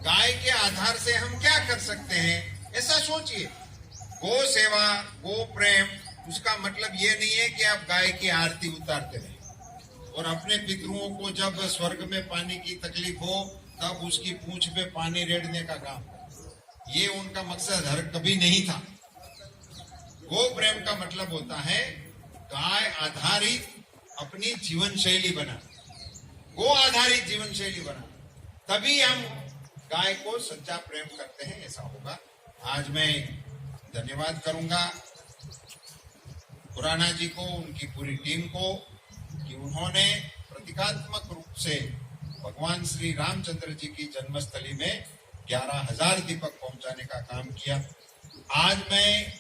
गाय के आधार से हम क्या कर सकते हैं, ऐसा सोचिए। गो सेवा, गो प्रेम, उसका मतलब ये नहीं है कि आप गाय की आरती उतारते रहे और अपने पितरों को जब स्वर्ग में पानी की तकलीफ हो तब उसकी पूंछ पे पानी रेड़ने का काम, ये उनका मकसद हर कभी नहीं था। गो प्रेम का मतलब होता है गाय आधारित अपनी जीवन शैली बना, गो आधारित जीवन शैली बना, तभी हम गाय को सच्चा प्रेम करते हैं, ऐसा होगा। आज मैं धन्यवाद करूंगा खुराना जी को, उनकी पूरी टीम को, कि उन्होंने प्रतीकात्मक रूप से भगवान श्री रामचंद्र जी की जन्मस्थली में 11,000 दीपक पहुंचाने का काम किया। आज मैं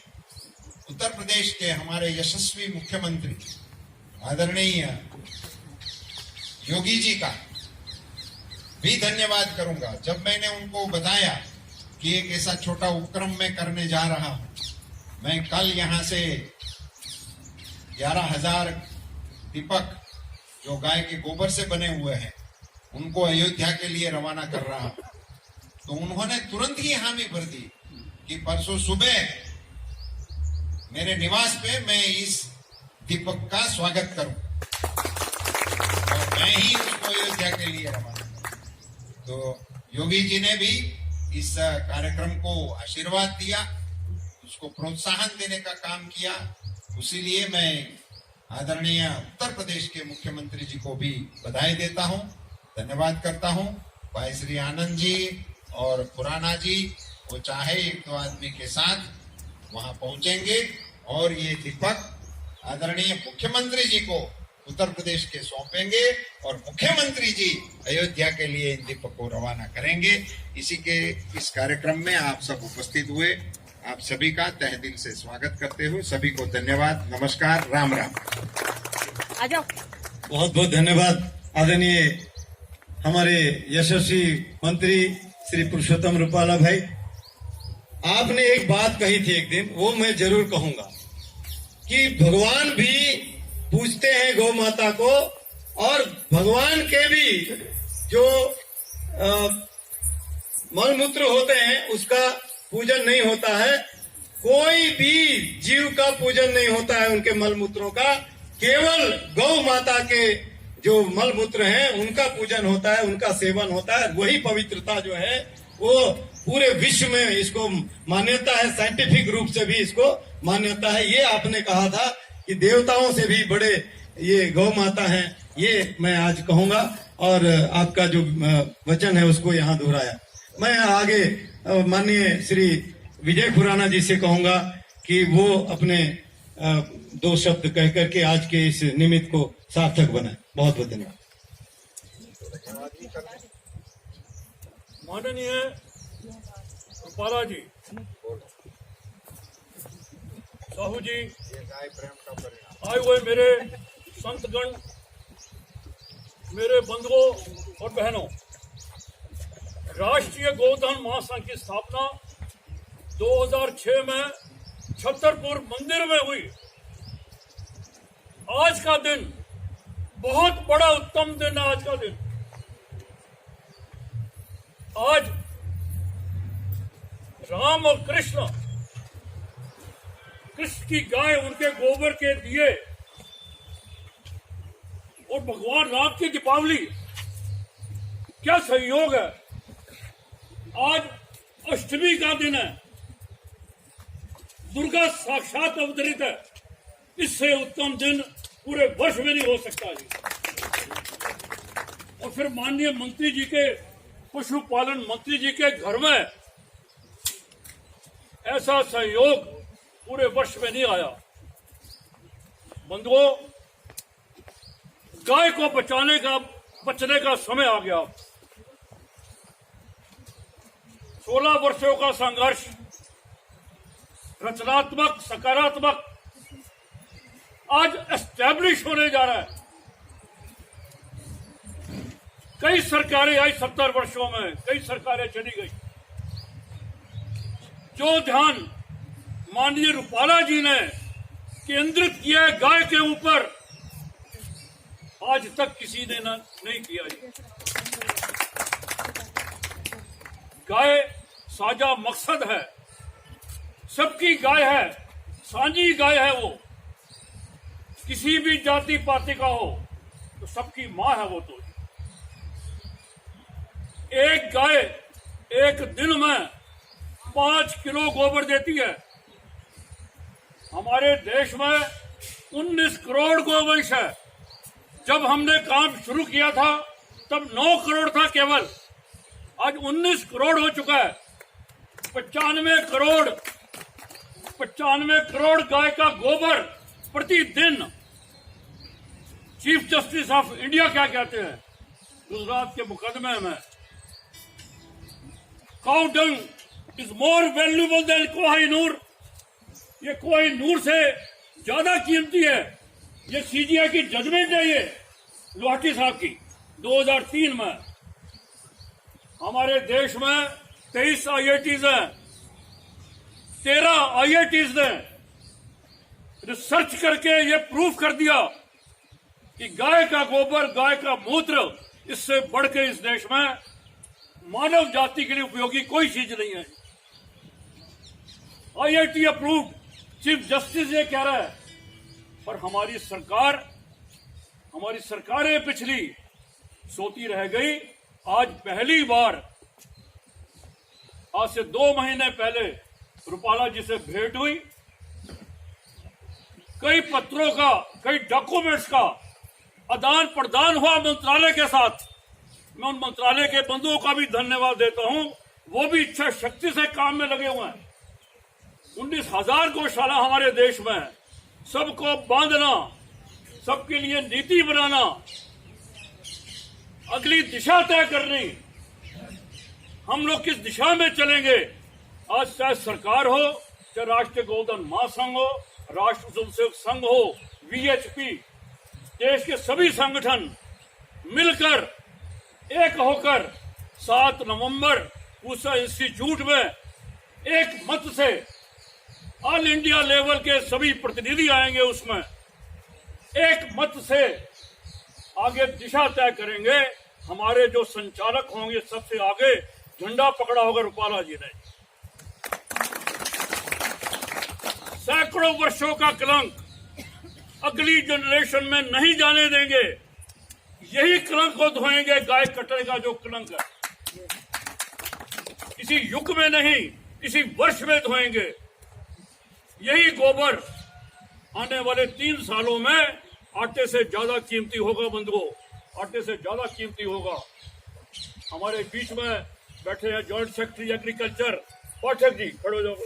उत्तर प्रदेश के हमारे यशस्वी मुख्यमंत्री आदरणीय योगी जी का भी धन्यवाद करूंगा। जब मैंने उनको बताया कि एक ऐसा छोटा उपक्रम मैं करने जा रहा हूं, मैं कल यहां से 11,000 दीपक जो गाय के गोबर से बने हुए हैं उनको अयोध्या के लिए रवाना कर रहा हूं, तो उन्होंने तुरंत ही हामी भर दी कि परसों सुबह मेरे निवास पे मैं इस दीपक का स्वागत करूं और मैं ही उसको अयोध्या के लिए रवाना करूं। तो योगी जी ने भी इस कार्यक्रम को आशीर्वाद दिया, उसको प्रोत्साहन देने का काम किया। उसीलिए मैं आदरणीय उत्तर प्रदेश के मुख्यमंत्री जी को भी बधाई देता हूं, धन्यवाद करता हूं। भाई श्री आनंद जी और खुराना जी वो चाहे एक दो आदमी के साथ वहां पहुंचेंगे और ये दीपक आदरणीय मुख्यमंत्री जी को उत्तर प्रदेश के सौंपेंगे और मुख्यमंत्री जी अयोध्या के लिए इन दीपक को रवाना करेंगे। इसी के इस कार्यक्रम में आप सब उपस्थित हुए, आप सभी का तहे दिल से स्वागत करते हुए सभी को धन्यवाद, नमस्कार, राम राम। बहुत बहुत धन्यवाद आदरणीय हमारे यशस्वी मंत्री श्री पुरुषोत्तम रूपाला भाई। आपने एक बात कही थी एक दिन, वो मैं जरूर कहूंगा कि भगवान भी पूजते हैं गौ माता को और भगवान के भी जो मलमूत्र होते हैं उसका पूजन नहीं होता है। कोई भी जीव का पूजन नहीं होता है उनके मलमूत्रों का, केवल गौ माता के जो मलमूत्र हैं उनका पूजन होता है, उनका सेवन होता है। वही पवित्रता जो है वो पूरे विश्व में इसको मान्यता है, साइंटिफिक रूप से भी इसको मान्यता है। ये आपने कहा था कि देवताओं से भी बड़े ये गौ माता हैं, ये मैं आज कहूंगा और आपका जो वचन है उसको यहाँ दोहराया। मैं आगे माननीय श्री विजय खुराना जी से कहूंगा कि वो अपने दो शब्द कह करके आज के इस निमित्त को सार्थक बनाए। बहुत बहुत धन्यवाद। माननीय रूपाला जी, साहू जी, आए हुए मेरे संतगण, मेरे बंधुओं और बहनों, राष्ट्रीय गोधन महासंघ की स्थापना 2006 में छतरपुर मंदिर में हुई। आज का दिन बहुत बड़ा उत्तम दिन है। आज का दिन, आज राम और कृष्ण की गाय, उनके गोबर के दिए और भगवान राम की दीपावली, क्या संयोग है। आज अष्टमी का दिन है, दुर्गा साक्षात अवतरित है। इससे उत्तम दिन पूरे वर्ष में नहीं हो सकता जी। और फिर माननीय मंत्री जी के, पशुपालन मंत्री जी के घर में ऐसा सहयोग पूरे वर्ष में नहीं आया। बंधुओं, गाय को बचने का समय आ गया। 16 वर्षों का संघर्ष, रचनात्मक, सकारात्मक, आज एस्टैब्लिश होने जा रहा है। कई सरकारें आई 70 वर्षों में, कई सरकारें चली गई। जो ध्यान माननीय रूपाला जी ने केंद्रित किया है गाय के ऊपर, आज तक किसी ने नहीं किया। गाय साझा मकसद है, सबकी गाय है, साझी गाय है। वो किसी भी जाति पाति का हो तो सबकी मां है वो। तो एक गाय एक दिन में 5 किलो गोबर देती है। हमारे देश में 19 करोड़ गोवंश है। जब हमने काम शुरू किया था तब 9 करोड़ था केवल, आज 19 करोड़ हो चुका है। 95 करोड़ गाय का गोबर प्रतिदिन। चीफ जस्टिस ऑफ इंडिया क्या कहते हैं गुजरात के मुकदमे में? Cow dung is more valuable then Kohinoor. ये कोहिनूर से ज्यादा कीमती है। ये सीजीआई की जजमेंट है, ये लोहाटी साहब की 2003 में। हमारे देश में 23 IITs हैं, 13 IITs ने रिसर्च करके ये प्रूफ कर दिया कि गाय का गोबर, गाय का मूत्र, इससे बढ़ के इस देश में मानव जाति के लिए उपयोगी कोई चीज नहीं है। IIT अप्रूव्ड, चीफ जस्टिस ये कह रहा है। पर हमारी सरकारें पिछली सोती रह गई। आज पहली बार, आज से 2 महीने पहले रूपाला जी से भेंट हुई। कई पत्रों का, कई डॉक्यूमेंट्स का आदान प्रदान हुआ मंत्रालय के साथ। मैं उन मंत्रालय के बंधुओं का भी धन्यवाद देता हूं। वो भी इच्छा शक्ति से काम में लगे हुए हैं। 19,000 गौशाला हमारे देश में है। सबको बांधना, सबके लिए नीति बनाना, अगली दिशा तय करनी, हम लोग किस दिशा में चलेंगे। आज चाहे सरकार हो, चाहे राष्ट्रीय गोधन महासंघ हो, राष्ट्र स्वयंसेवक संघ हो, VHP, देश के सभी संगठन मिलकर एक होकर 7 नवंबर पूसा इंस्टीट्यूट में एक मत से ऑल इंडिया लेवल के सभी प्रतिनिधि आएंगे। उसमें एक मत से आगे दिशा तय करेंगे। हमारे जो संचालक होंगे, सबसे आगे झंडा पकड़ा होगा रूपाला जी ने। सैकड़ों वर्षों का कलंक अगली जनरेशन में नहीं जाने देंगे। यही कलंक को धोएंगे, गाय कटने का जो कलंक है। किसी युग में नहीं, किसी वर्ष में धोएंगे। यही गोबर आने वाले 3 सालों में आटे से ज्यादा कीमती होगा बंधुओं, आटे से ज्यादा कीमती होगा। हमारे बीच में बैठे हैं joint secretary agriculture Pathak ji, खड़े हो जाओ।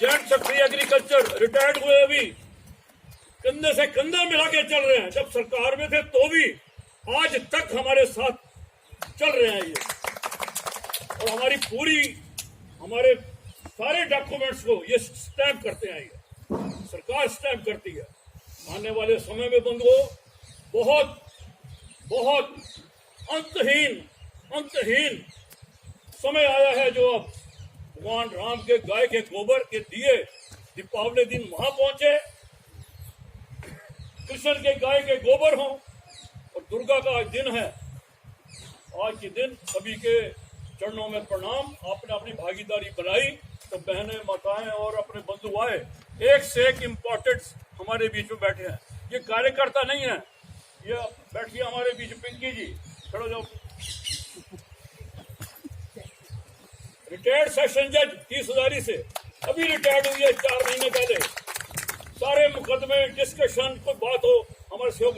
जॉइंट सेक्रेटरी एग्रीकल्चर रिटायर्ड हुए, अभी कंधे से कंधा मिला के चल रहे हैं। जब सरकार में थे तो भी आज तक हमारे साथ चल रहे हैं ये। और हमारे सारे डॉक्यूमेंट्स को ये स्टैम्प करते हैं, ये सरकार स्टैम्प करती है। आने वाले समय में बंधुओं बहुत बहुत अंतहीन समय आया है, जो अब भगवान राम के गाय के गोबर के दिए दीपावली दिन वहां पहुंचे, कृष्ण के गाय के गोबर हों, और दुर्गा का आज दिन है। आज के दिन सभी के चरणों में प्रणाम। आपने अपनी भागीदारी बनाई तो बहनें, माताएं और अपने बंधु आए। एक से एक इम्पोर्टेंट हमारे बीच में बैठे हैं। ये कार्यकर्ता नहीं है, ये बैठिए हमारे बीच। पिंकी जी खड़ो जाओ। रिटायर्ड सेशन जज 30,000 से अभी रिटायर्ड हुई है 4 महीने पहले। सारे मुकदमे, डिस्कशन, कोई बात हो, हमारे सहयोग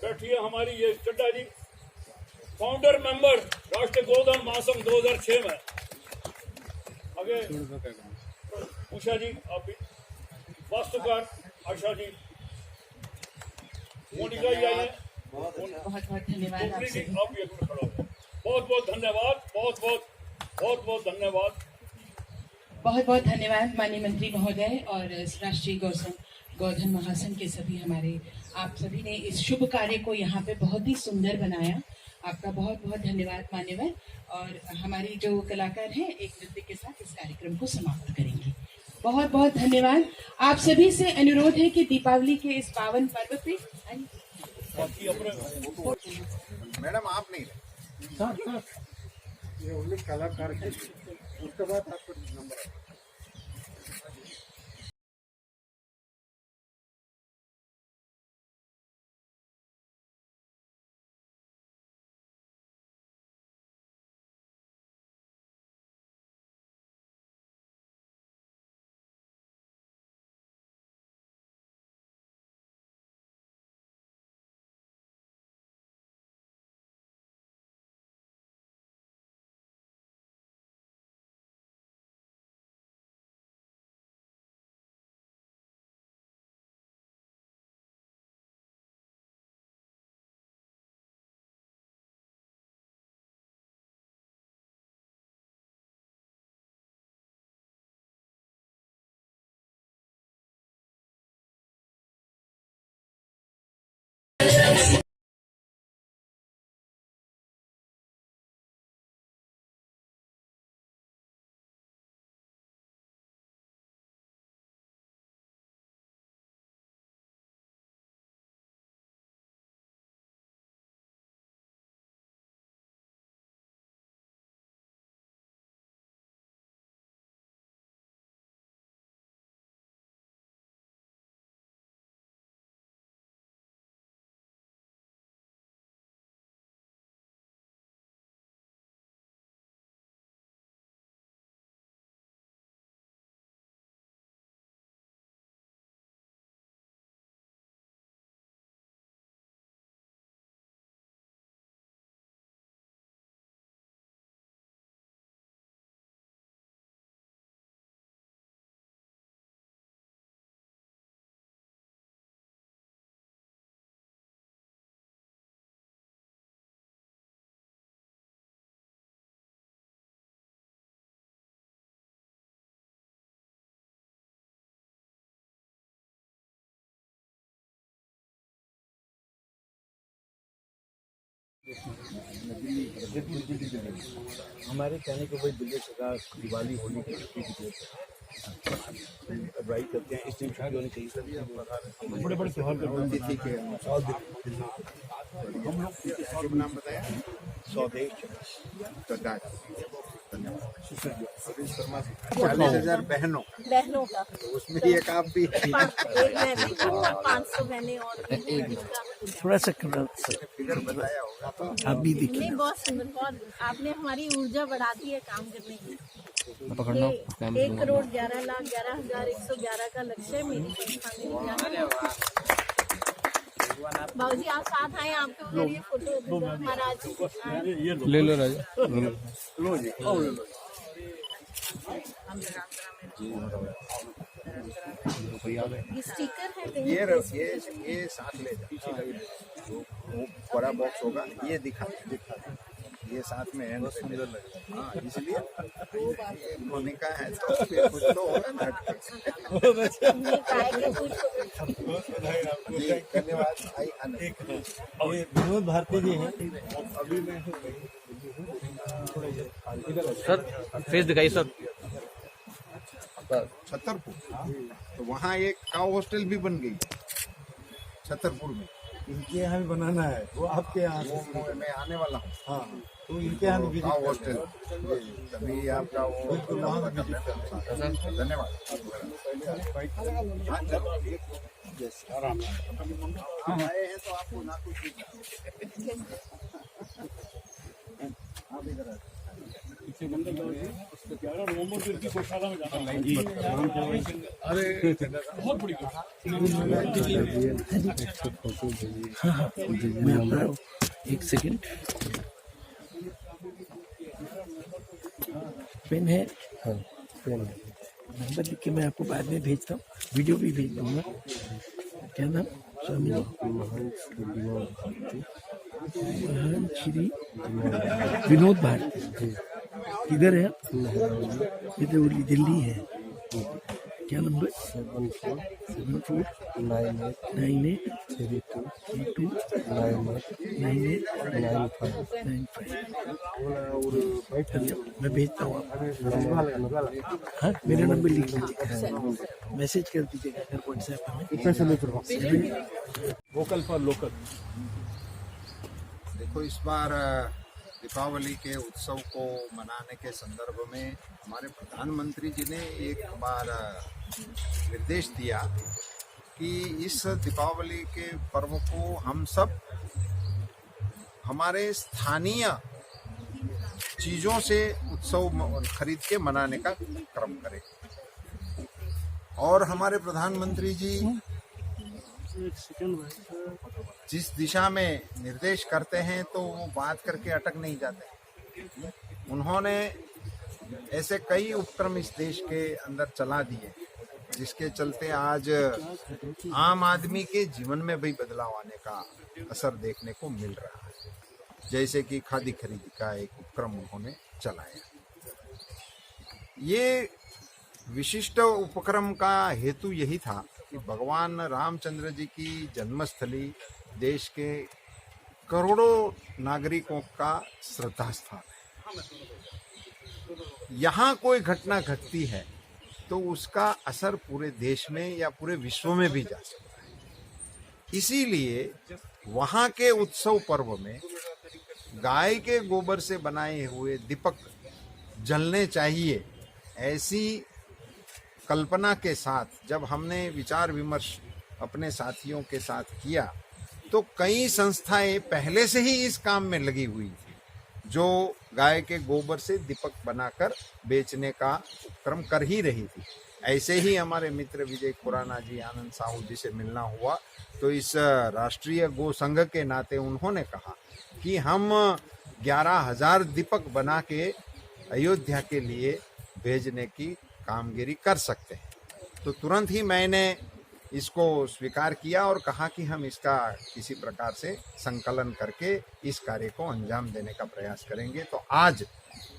बैठिए। हमारी ये चड्डा जी, फाउंडर मेंबर राष्ट्रीय गोधन महासंघ 2006 में। आगे उषा जी, आप भी। वास्तुकार आशा जी, मोनिका जी आइए। बहुत बहुत धन्यवाद आपसे। आप भी खड़ा हो। बहुत बहुत धन्यवाद, बहुत धन्यवाद। बहुत बहुत धन्यवाद माननीय मंत्री महोदय और राष्ट्रीय गोधन महासंघ के सभी हमारे, आप सभी ने इस शुभ कार्य को यहाँ पे बहुत ही सुंदर बनाया। आपका बहुत बहुत धन्यवाद मान्यवर। और हमारी जो कलाकार हैं एक नृत्य के साथ इस कार्यक्रम को समाप्त करेंगे। बहुत बहुत धन्यवाद। आप सभी से अनुरोध है कि दीपावली के इस पावन पर्व पे मैडम आप नहीं कलाकार के उसके बाद आपको नंबर हमारे कहने को वही दिल्ली सरकार दिवाली होली की छुट्टी की डेट एडवाइज करते हैं इस दिन छुट्टी होनी चाहिए सर। बड़े बड़े त्योहार करते हैं ठीक है हम लोग शुभ नाम बताया स्वदेश धन्यवाद 40,000 बहनों का तो उसमें एक आप भी एक मैं भी हूँ और 500 बहनें और भी हैं जिनका थोड़ा सा फिगर बताया होगा तो आप भी देखिए नहीं बहुत सुंदर बहुत आपने हमारी ऊर्जा बढ़ा दी है काम करने की। ये 1,11,11,111 का लक्ष्य है मेरी संस्था में। बाबूजी आप साथ आए आपके उधर ये फोटो महाराज ले लो राजा लो जी ये स्टिकर है ये साथ ले जा वो बड़ा बॉक्स होगा ये दिखा ये साथ में है सुंदर लगेगा। हाँ इसलिए उन्होंने कहा है तो फिर कुछ तो होगा ना जी धन्यवाद भाई ये विनोद भारती जी हैं अभी मैं सर फेस दिखाइए सर छतरपुर तो वहाँ एक काउ हॉस्टल भी बन गई छतरपुर में। इनके यहाँ भी बनाना है वो आपके यहाँ वो मैं आने वाला हूँ। हाँ तो इनके यहाँ भी काउ हॉस्टल तभी आपका वो धन्यवाद। हाँ, चलो, आराम हम आए हैं तो आपको ना कुछ आप इधर नवंबर को इनकी गौशाला में जाना अरे बहुत बड़ी एक सेकंड पेन है हाँ पेन है नंबर लिख के मैं आपको बाद में भेजता हूँ वीडियो भी भेज दूंगा। क्या नाम स्वामी महान श्री विनोद भारती किधर है इधर दिल्ली है। क्या नंबर 7498329895 मैं भेजता हूँ हाँ मेरा नंबर लिख लीजिएगा मैसेज कर दीजिएगा अगर व्हाट्सएप में। Vocal for local. देखो इस बार दीपावली के उत्सव को मनाने के संदर्भ में हमारे प्रधानमंत्री जी ने एक बार निर्देश दिया कि इस दीपावली के पर्व को हम सब हमारे स्थानीय चीजों से उत्सव खरीद के मनाने का क्रम करें। और हमारे प्रधानमंत्री जी जिस दिशा में निर्देश करते हैं तो वो बात करके अटक नहीं जाते। उन्होंने ऐसे कई उपक्रम इस देश के अंदर चला दिए जिसके चलते आज आम आदमी के जीवन में भी बदलाव आने का असर देखने को मिल रहा है। जैसे कि खादी खरीदी का एक उपक्रम उन्होंने चलाया। ये विशिष्ट उपक्रम का हेतु यही था कि भगवान रामचंद्र जी की जन्मस्थली देश के करोड़ों नागरिकों का श्रद्धा स्थान है। यहाँ कोई घटना घटती है तो उसका असर पूरे देश में या पूरे विश्व में भी जा सकता है। इसीलिए वहाँ के उत्सव पर्व में गाय के गोबर से बनाए हुए दीपक जलने चाहिए, ऐसी कल्पना के साथ जब हमने विचार विमर्श अपने साथियों के साथ किया तो कई संस्थाएं पहले से ही इस काम में लगी हुई थी जो गाय के गोबर से दीपक बनाकर बेचने का उपक्रम कर ही रही थी। ऐसे ही हमारे मित्र विजय खुराना जी, आनंद साहू जी से मिलना हुआ तो इस राष्ट्रीय गो संघ के नाते उन्होंने कहा कि हम 11,000 दीपक बना के अयोध्या के लिए भेजने की कामगिरी कर सकते हैं। तो तुरंत ही मैंने इसको स्वीकार किया और कहा कि हम इसका किसी प्रकार से संकलन करके इस कार्य को अंजाम देने का प्रयास करेंगे। तो आज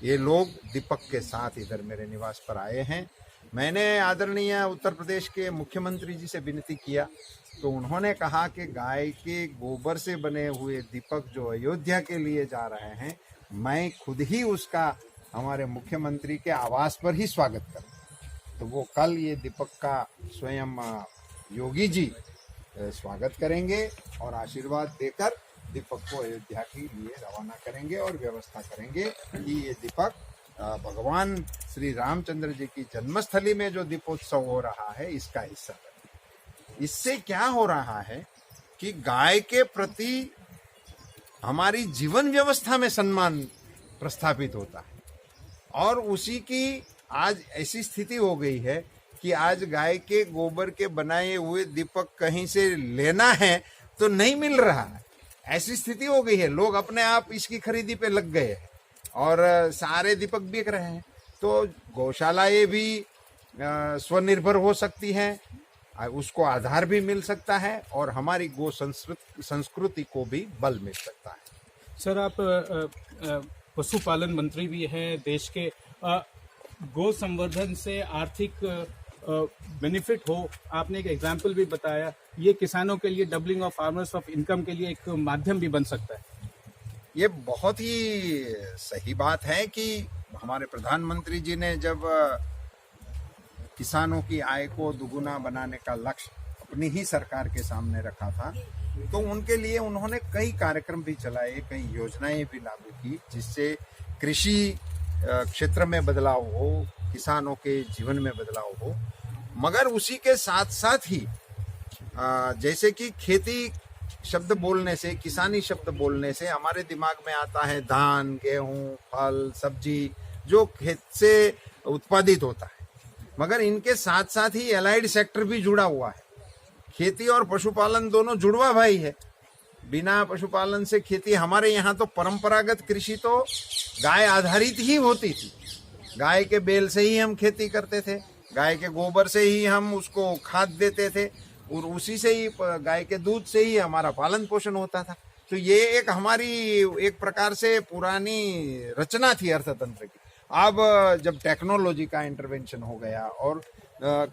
ये लोग दीपक के साथ इधर मेरे निवास पर आए हैं। मैंने आदरणीय उत्तर प्रदेश के मुख्यमंत्री जी से विनती किया तो उन्होंने कहा कि गाय के गोबर से बने हुए दीपक जो अयोध्या के लिए जा रहे हैं, मैं खुद ही उसका हमारे मुख्यमंत्री के आवास पर ही स्वागत करूं। तो वो कल ये दीपक का स्वयं योगी जी स्वागत करेंगे और आशीर्वाद देकर दीपक को अयोध्या के लिए रवाना करेंगे और व्यवस्था करेंगे कि ये दीपक भगवान श्री रामचंद्र जी की जन्मस्थली में जो दीपोत्सव हो रहा है इसका हिस्सा बने। इससे क्या हो रहा है कि गाय के प्रति हमारी जीवन व्यवस्था में सम्मान प्रस्थापित होता है और उसी की आज ऐसी स्थिति हो गई है कि आज गाय के गोबर के बनाए हुए दीपक कहीं से लेना है तो नहीं मिल रहा है। ऐसी स्थिति हो गई है, लोग अपने आप इसकी खरीदी पे लग गए हैं और सारे दीपक बिक रहे हैं। तो गौशालाएं भी स्वनिर्भर हो सकती हैं, उसको आधार भी मिल सकता है और हमारी गो संस्कृति को भी बल मिल सकता है। सर, आप पशुपालन मंत्री भी हैं देश के। गो संवर्धन से आर्थिक बेनिफिट हो, आपने एक एग्जाम्पल भी बताया, ये किसानों के लिए doubling of farmers of income के लिए एक माध्यम भी बन सकता है। ये बहुत ही सही बात है कि हमारे प्रधानमंत्री जी ने जब किसानों की आय को दुगुना बनाने का लक्ष्य अपनी ही सरकार के सामने रखा था तो उनके लिए उन्होंने कई कार्यक्रम भी चलाए, कई योजनाएं भी लागू की जिससे कृषि क्षेत्र में बदलाव हो, किसानों के जीवन में बदलाव हो। मगर उसी के साथ साथ ही जैसे कि खेती शब्द बोलने से, किसानी शब्द बोलने से हमारे दिमाग में आता है धान, गेहूं, फल, सब्जी जो खेत से उत्पादित होता है। मगर इनके साथ साथ ही एलाइड सेक्टर भी जुड़ा हुआ है। खेती और पशुपालन दोनों जुड़वा भाई है। बिना पशुपालन से खेती, हमारे यहाँ तो परंपरागत कृषि तो गाय आधारित ही होती थी। गाय के बैल से ही हम खेती करते थे, गाय के गोबर से ही हम उसको खाद देते थे और उसी से ही, गाय के दूध से ही हमारा पालन पोषण होता था। तो ये एक हमारी एक प्रकार से पुरानी रचना थी अर्थतंत्र की। अब जब टेक्नोलॉजी का इंटरवेंशन हो गया और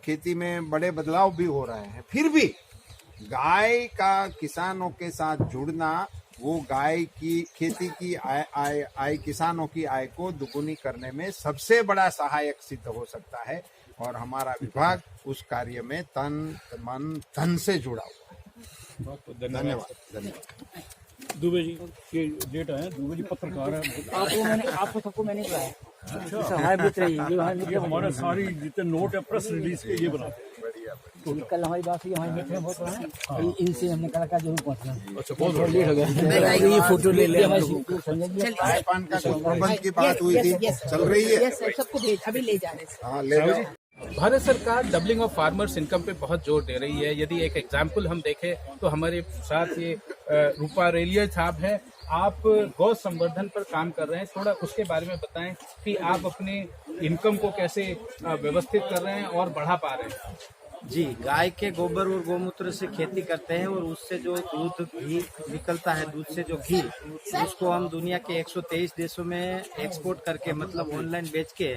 खेती में बड़े बदलाव भी हो रहे हैं, फिर भी गाय का किसानों के साथ जुड़ना, वो गाय की खेती की आय किसानों की आय को दुगुनी करने में सबसे बड़ा सहायक सिद्ध हो सकता है और हमारा विभाग उस कार्य में तन मन धन से जुड़ा हुआ है। बहुत धन्यवाद। दुबे जी के जेठ है, दुबे जी पत्रकार है। आपको सबको मैंने बुलाया। अच्छा, हमारे मित्र ही ये हमारे सारी जितने नोट है प्रेस रिलीज के ये बनाते हैं। कल हमारी बात हुई, हमारे मित्र बहुत बड़ा इनसे हमने कहा था जरूर पहुंचना। अच्छा, बहुत लेट हो गया। ये फोटो ले ले चाय पान का जो प्रबंध की बात हुई थी चल रही है। सबको भेज, अभी ले जा रहे हैं। हाँ, ले जाओ। भारत सरकार डबलिंग ऑफ फार्मर्स इनकम पे बहुत जोर दे रही है। यदि एक एग्जाम्पल हम देखें तो हमारे साथ ये रूपा रेलिया साहब है, आप गौ संवर्धन पर काम कर रहे हैं, थोड़ा उसके बारे में बताएं कि आप अपने इनकम को कैसे व्यवस्थित कर रहे हैं और बढ़ा पा रहे हैं। जी, गाय के गोबर और गोमूत्र से खेती करते हैं और उससे जो दूध घी निकलता है, दूध से जो घी, उसको हम दुनिया के 123 देशों में एक्सपोर्ट करके मतलब ऑनलाइन बेच के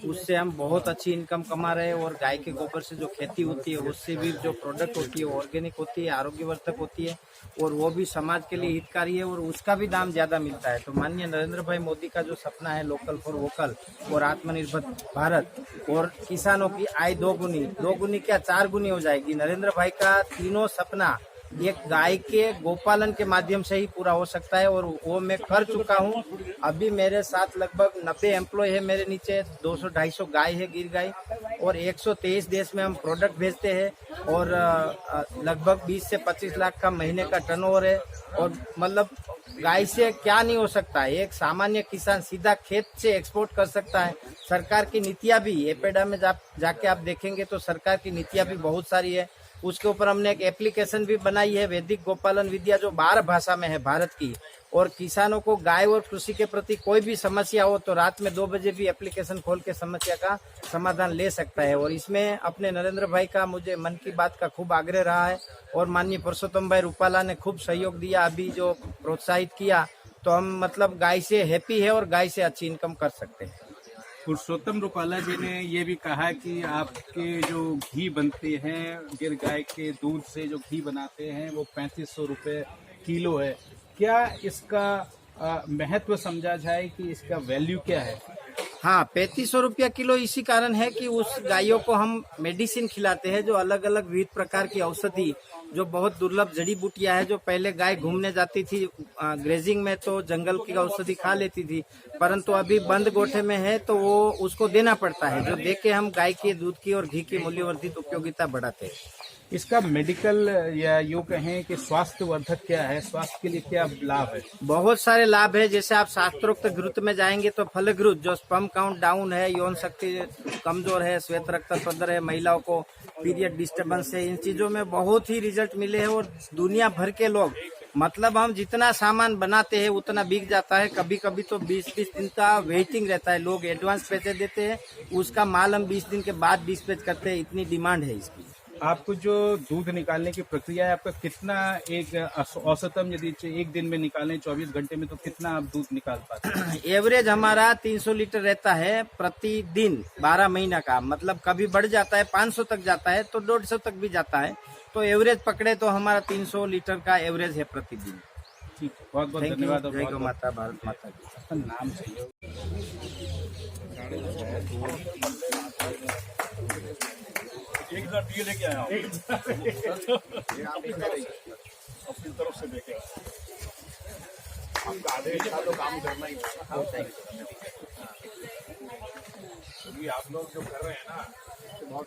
उससे हम बहुत अच्छी इनकम कमा रहे हैं। और गाय के गोबर से जो खेती होती है उससे भी जो प्रोडक्ट होती है ऑर्गेनिक होती है, आरोग्यवर्धक होती है और वो भी समाज के लिए हितकारी है और उसका भी दाम ज्यादा मिलता है। तो माननीय नरेंद्र भाई मोदी का जो सपना है लोकल फॉर वोकल और आत्मनिर्भर भारत और किसानों की आय दोगुनी क्या 4 गुनी हो जाएगी। नरेंद्र भाई का तीनों सपना एक गाय के गोपालन के माध्यम से ही पूरा हो सकता है और वो मैं कर चुका हूँ। अभी मेरे साथ लगभग 90 एम्प्लॉय है, मेरे नीचे 200-250 गाय है, गिर गाय, और 123 देश में हम प्रोडक्ट भेजते हैं और लगभग 20 से 25 लाख का महीने का टर्नओवर है। और मतलब गाय से क्या नहीं हो सकता है, एक सामान्य किसान सीधा खेत से एक्सपोर्ट कर सकता है। सरकार की नीतियां भी एपेडा में जाके आप देखेंगे तो सरकार की नीतियां भी बहुत सारी है। उसके ऊपर हमने एक एप्लीकेशन भी बनाई है, वैदिक गोपालन विद्या, जो 12 भाषा में है भारत की। और किसानों को गाय और कृषि के प्रति कोई भी समस्या हो तो रात में 2 बजे भी एप्लीकेशन खोल के समस्या का समाधान ले सकता है। और इसमें अपने नरेंद्र भाई का मुझे मन की बात का खूब आग्रह रहा है और माननीय परसोत्तम भाई रूपाला ने खूब सहयोग दिया, अभी जो प्रोत्साहित किया, तो हम मतलब गाय से हैप्पी है और गाय से अच्छी इनकम कर सकते हैं। पुरुषोत्तम रूपाला जी ने ये भी कहा कि आपके जो घी बनते हैं, गिर गाय के दूध से जो घी बनाते हैं वो 3500 रुपये किलो है। क्या इसका महत्व समझा जाए कि इसका वैल्यू क्या है? हाँ, 3500 रुपया किलो इसी कारण है कि उस गायों को हम मेडिसिन खिलाते हैं, जो अलग अलग विविध प्रकार की औषधि, जो बहुत दुर्लभ जड़ी बूटियां है। जो पहले गाय घूमने जाती थी ग्रेजिंग में तो जंगल की औषधि खा लेती थी, परंतु अभी बंद गोठे में है तो वो उसको देना पड़ता है, जो देके हम गाय के दूध की और घी की मूल्यवर्धित उपयोगिता बढ़ाते हैं। इसका मेडिकल या यूँ कहें कि स्वास्थ्यवर्धक क्या है, स्वास्थ्य के लिए क्या लाभ है? बहुत सारे लाभ है। जैसे आप शास्त्रोक्त घृत में जाएंगे तो फलघृत, जो स्पर्म काउंट डाउन है, यौन शक्ति कमजोर है, श्वेत रक्त प्रदर है, महिलाओं को पीरियड डिस्टर्बेंस है, इन चीजों में बहुत ही रिजल्ट मिले हैं। और दुनिया भर के लोग, मतलब हम जितना सामान बनाते हैं उतना बिक जाता है। कभी कभी तो 20-20 दिन का वेटिंग रहता है, लोग एडवांस पैसे देते हैं, उसका माल हम 20 दिन के बाद डिस्पैच करते हैं, इतनी डिमांड है इसकी। आपको जो दूध निकालने की प्रक्रिया है, आपका कितना एक औसतम यदि एक दिन में निकालें 24 घंटे में तो कितना आप दूध निकाल पाते हैं? एवरेज हमारा 300 लीटर रहता है प्रतिदिन 12 महीना का, मतलब कभी बढ़ जाता है 500 तक जाता है तो 150 तक भी जाता है। तो एवरेज पकड़े तो हमारा 300 लीटर का एवरेज है प्रतिदिन। ठीक, बहुत बहुत धन्यवाद। जय गौ माता, भारत माता की। नाम चाहिए एक हजार दिए लेके आया हूँ। अपनी तरफ से लेके आया। आपका आदेश था तो काम करना ही था। आप लोग जो कर रहे हैं ना बहुत